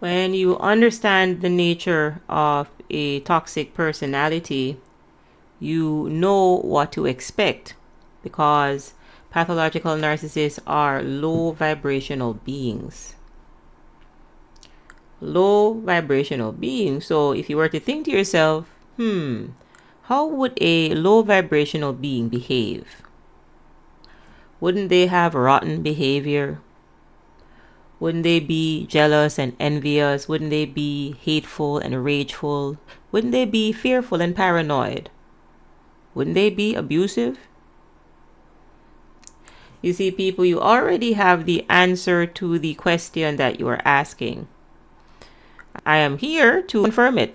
When you understand the nature of a toxic personality, you know what to expect, because pathological narcissists are low vibrational beings. Low vibrational beings. So if you were to think to yourself, how would a low vibrational being behave? Wouldn't they have rotten behavior? Wouldn't they be jealous and envious? Wouldn't they be hateful and rageful? Wouldn't they be fearful and paranoid? Wouldn't they be abusive? You see, people, you already have the answer to the question that you are asking. I am here to confirm it.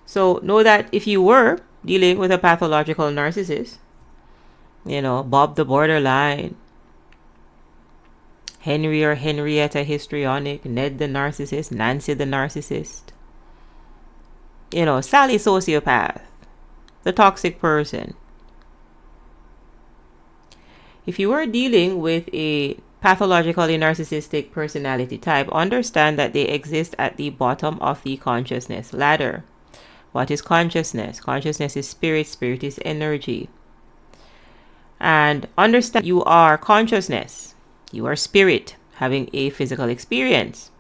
So know that if you were dealing with a pathological narcissist, Bob the borderline, Henry or Henrietta histrionic, Ned the narcissist, Nancy the narcissist, Sally sociopath, the toxic person. If you are dealing with a pathologically narcissistic personality type, understand that they exist at the bottom of the consciousness ladder. What is consciousness? Consciousness is spirit. Spirit is energy. And understand you are consciousness. You are spirit having a physical experience.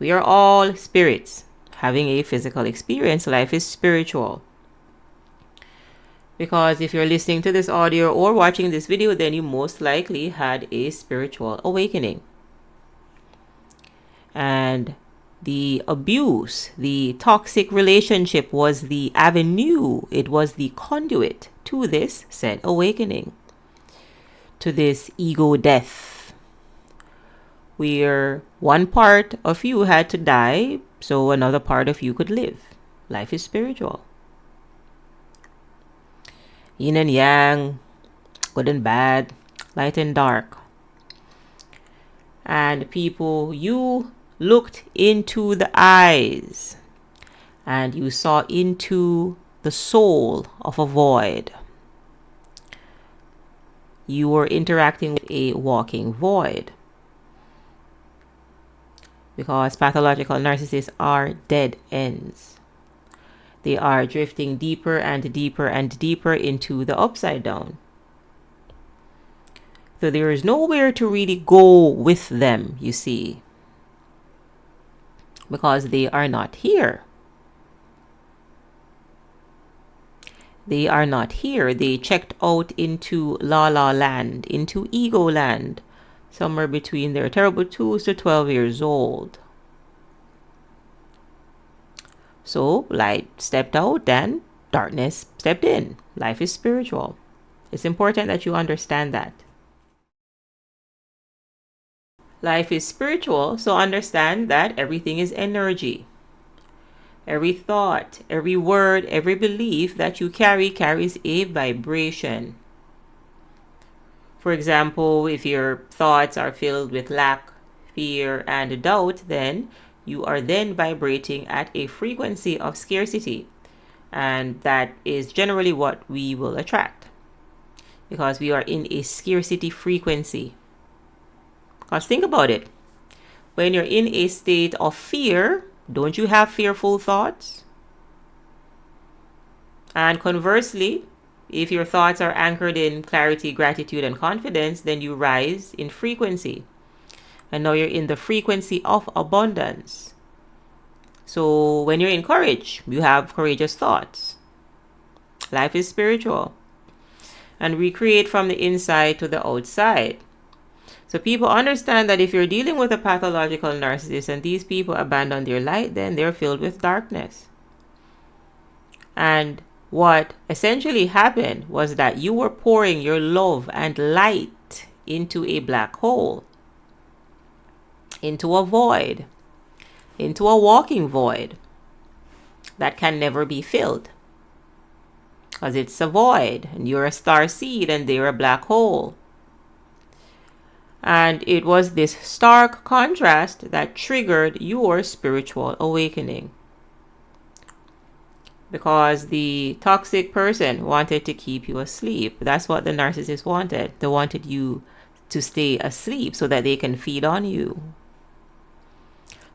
We are all spirits having a physical experience. Life is spiritual. Because if you're listening to this audio or watching this video, then you most likely had a spiritual awakening. And the abuse, the toxic relationship was the avenue, it was the conduit to this said awakening, to this ego death, where one part of you had to die so another part of you could live. Life is spiritual. Yin and yang, good and bad, light and dark. And people, you looked into the eyes and you saw into the soul of a void. You were interacting with a walking void. Because pathological narcissists are dead ends. They are drifting deeper and deeper and deeper into the upside down. So there is nowhere to really go with them, you see. Because they are not here. They are not here. They checked out into la la land, into ego land, somewhere between their terrible 2s to 12 years old. So light stepped out and darkness stepped in. Life is spiritual. It's important that you understand that. Life is spiritual, so understand that everything is energy. Every thought, every word, every belief that you carry carries a vibration. For example, if your thoughts are filled with lack, fear, and doubt, then you are then vibrating at a frequency of scarcity. And that is generally what we will attract, because we are in a scarcity frequency. Because think about it. When you're in a state of fear, don't you have fearful thoughts? And conversely, if your thoughts are anchored in clarity, gratitude, and confidence, then you rise in frequency. And now you're in the frequency of abundance. So when you're in courage, you have courageous thoughts. Life is spiritual. And we create from the inside to the outside. So people understand that if you're dealing with a pathological narcissist and these people abandon their light, then they're filled with darkness. And what essentially happened was that you were pouring your love and light into a black hole, into a void, into a walking void that can never be filled. Because it's a void, and you're a star seed and they're a black hole. And it was this stark contrast that triggered your spiritual awakening. Because the toxic person wanted to keep you asleep. That's what the narcissist wanted. They wanted you to stay asleep so that they can feed on you.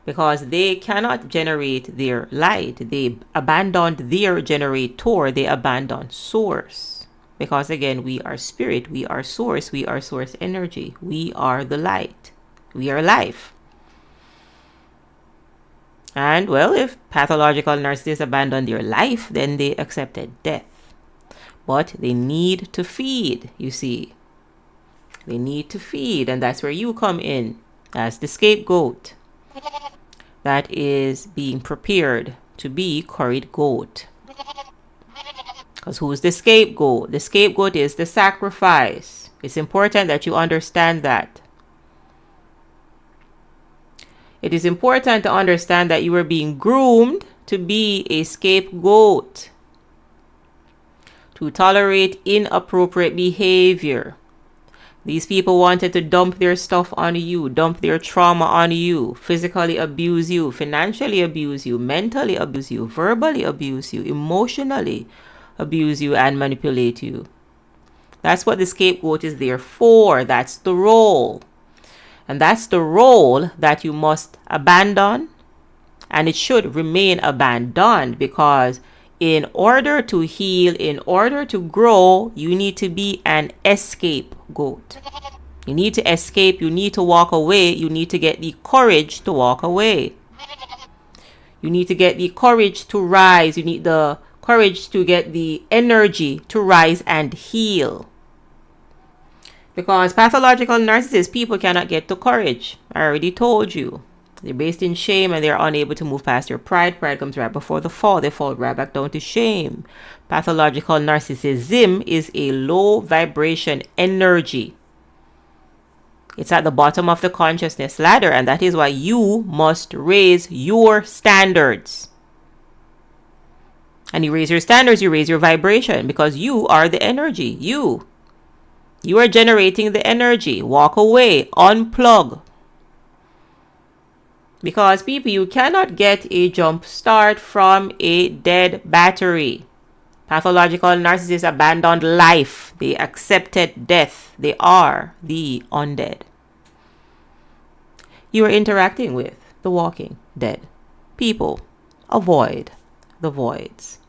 because they cannot generate their light. They abandoned their generator. They abandoned source. Because again, we are spirit, we are source energy. We are the light. We are life. And well, if pathological narcissists abandon their life, then they accepted death. But they need to feed, you see. They need to feed, and that's where you come in as the scapegoat that is being prepared to be curried goat. Because who's the scapegoat? The scapegoat is the sacrifice. It's important that you understand that. It is important to understand that you are being groomed to be a scapegoat, to tolerate inappropriate behavior. These people wanted to dump their stuff on you, dump their trauma on you, physically abuse you, financially abuse you, mentally abuse you, verbally abuse you, emotionally abuse you, and manipulate you. That's what the scapegoat is there for. That's the role. And that's the role that you must abandon, and it should remain abandoned, because in order to heal, in order to grow, you need to be an scapegoat. You need to escape, you need to walk away, you need to get the courage to walk away. You need to get the courage to rise, you need the courage to get the energy to rise and heal. Because pathological narcissists, people cannot get to courage. I already told you. They're based in shame and they're unable to move past their pride. Pride comes right before the fall. They fall right back down to shame. Pathological narcissism is a low vibration energy. It's at the bottom of the consciousness ladder, and that is why you must raise your standards. And you raise your standards, you raise your vibration, because you are the energy. You are generating the energy. Walk away. Unplug. Because people, you cannot get a jump start from a dead battery. Pathological narcissists abandoned life. They accepted death. They are the undead. You are interacting with the walking dead. People, avoid the voids.